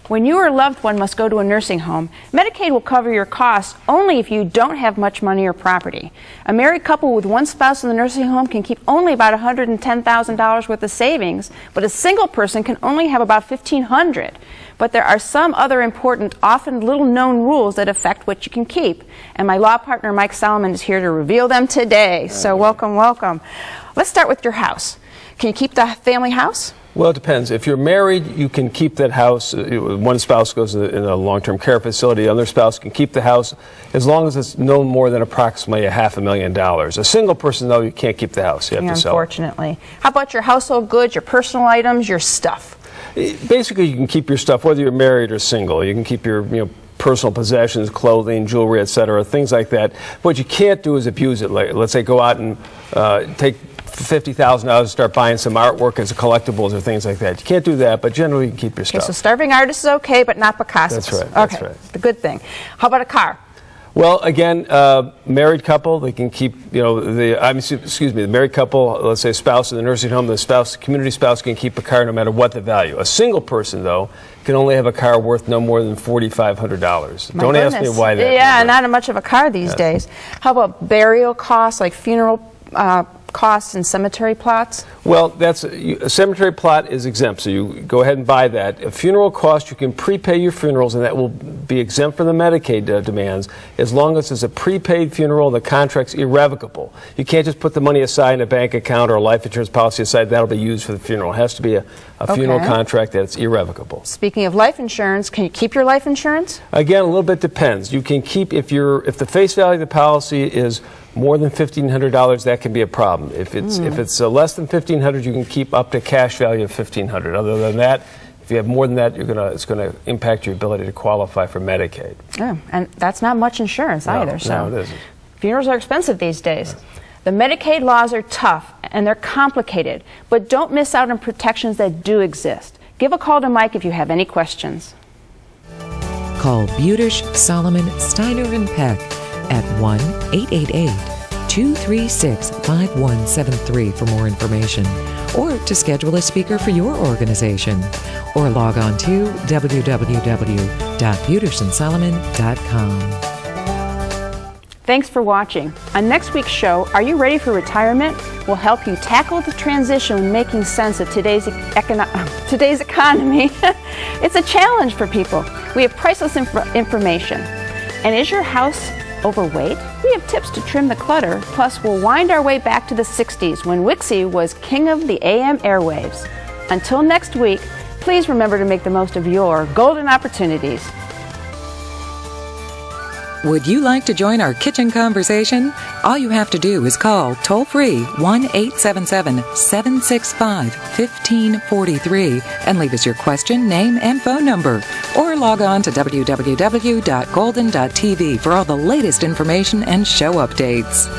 When you or a loved one must go to a nursing home, Medicaid will cover your costs only if you don't have much money or property. A married couple with one spouse in the nursing home can keep only about $110,000 worth of savings, but a single person can only have about $1,500. But there are some other important, often little-known rules that affect what you can keep. And my law partner, Mike Solomon, is here to reveal them today. So welcome, welcome. Let's start with your house. Can you keep the family house? Well, it depends. If you're married, you can keep that house. One spouse goes in a long-term care facility. The other spouse can keep the house as long as it's no more than approximately $500,000. A single person, though, you can't keep the house. You have to sell it. Unfortunately. How about your household goods, your personal items, your stuff? Basically, you can keep your stuff whether you're married or single. You can keep your personal possessions, clothing, jewelry, etc., things like that. What you can't do is abuse it. Like, let's say go out and take $50,000 and start buying some artwork as collectibles or things like that. You can't do that, but generally you can keep your stuff. Okay, so starving artists is okay, but not Picasso. That's right. Okay, That's right. The good thing. How about a car? Well, again, married couple, they can keep, the married couple, let's say spouse in the nursing home, the community spouse can keep a car no matter what the value. A single person, though, can only have a car worth no more than $4,500. Don't ask me why that. Yeah, not much of a car these days. How about burial costs, like funeral costs and cemetery plots? Well, a cemetery plot is exempt, so you go ahead and buy that. A funeral cost, you can prepay your funerals, and that will be exempt from the Medicaid demands as long as it's a prepaid funeral and the contract's irrevocable. You can't just put the money aside in a bank account or a life insurance policy aside. That'll be used for the funeral. It has to be a funeral contract that's irrevocable. Speaking of life insurance, can you keep your life insurance? Again, a little bit depends. You can keep, if the face value of the policy is more than $1,500, that can be a problem. If it's less than $1,500, you can keep up to cash value of $1,500. Other than that, if you have more than that, it's going to impact your ability to qualify for Medicaid. Yeah, and that's not much insurance either. So no, it isn't. Funerals are expensive these days. The Medicaid laws are tough and they're complicated, but don't miss out on protections that do exist. Give a call to Mike if you have any questions. Call Budish, Solomon, Steiner, and Peck at 1-888-236-5173 for more information, or to schedule a speaker for your organization, or log on to www.budishandsolomon.com. Thanks for watching. On next week's show, Are You Ready for Retirement? We'll help you tackle the transition when making sense of today's economy. It's a challenge for people. We have priceless information. And is your house overweight? We have tips to trim the clutter, plus we'll wind our way back to the 60s when Wixie was king of the AM airwaves. Until next week, please remember to make the most of your golden opportunities. Would you like to join our kitchen conversation? All you have to do is call toll-free 1-877-765-1543 and leave us your question, name, and phone number. Or log on to www.golden.tv for all the latest information and show updates.